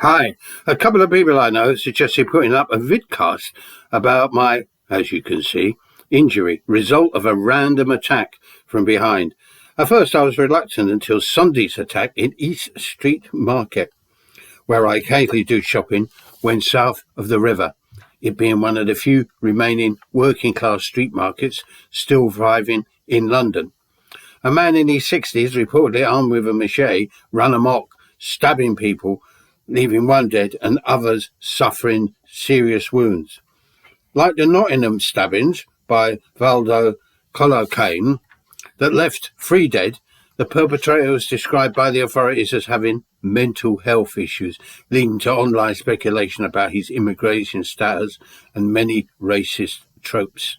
Hi, a couple of people I know suggested putting up a vidcast about my, as you can see, injury, result of a random attack from behind. At first I was reluctant until Sunday's attack in East Street Market, where I occasionally do shopping when south of the river, it being one of the few remaining working class street markets still thriving in London. A man in his 60s, reportedly armed with a machete, ran amok, stabbing people, leaving one dead and others suffering serious wounds. Like the Nottingham stabbings by Valdo Colocane that left 3 dead, the perpetrator was described by the authorities as having mental health issues, leading to online speculation about his immigration status and many racist tropes.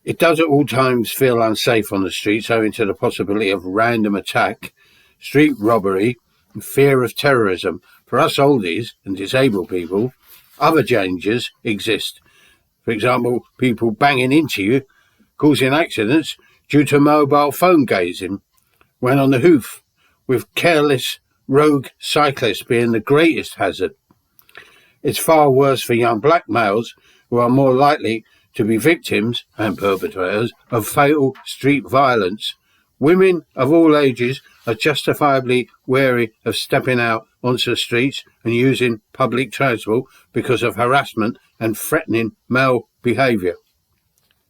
It does at all times feel unsafe on the streets, owing to the possibility of random attack, street robbery, and fear of terrorism. For us oldies and disabled people, other dangers exist. For example, people banging into you, causing accidents due to mobile phone gazing when on the hoof, with careless rogue cyclists being the greatest hazard. It's far worse for young black males who are more likely to be victims and perpetrators of fatal street violence. Women of all ages are justifiably wary of stepping out onto the streets and using public transport because of harassment and threatening male behaviour.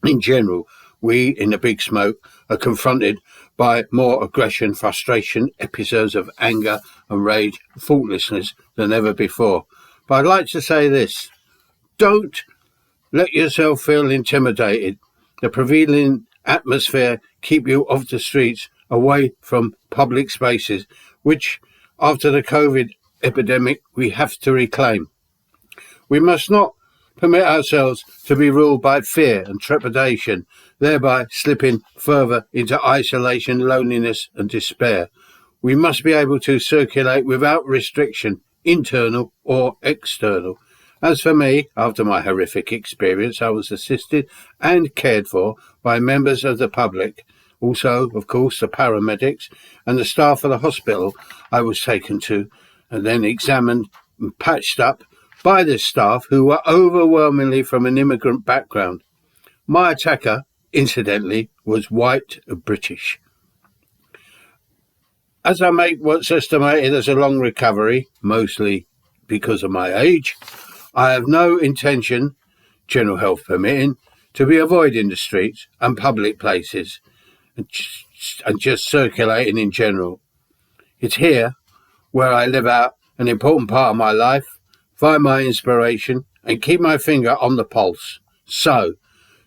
In general, we in the big smoke are confronted by more aggression, frustration, episodes of anger and rage, thoughtlessness than ever before. But I'd like to say this: don't let yourself feel intimidated. The prevailing atmosphere keep you off the streets, away from public spaces, which, after the COVID epidemic, we have to reclaim. We must not permit ourselves to be ruled by fear and trepidation, thereby slipping further into isolation, loneliness and despair. We must be able to circulate without restriction, internal or external. As for me, after my horrific experience, I was assisted and cared for by members of the public, also, of course, the paramedics and the staff of the hospital I was taken to, and then examined and patched up by the staff, who were overwhelmingly from an immigrant background. My attacker, incidentally, was white British. As I make what's estimated as a long recovery, mostly because of my age, I have no intention, general health permitting, to be avoiding the streets and public places and just circulating in general. It's here where I live out an important part of my life, find my inspiration and keep my finger on the pulse. So,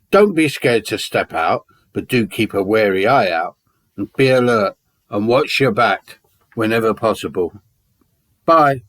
don't be scared to step out, but do keep a wary eye out and be alert and watch your back whenever possible. Bye.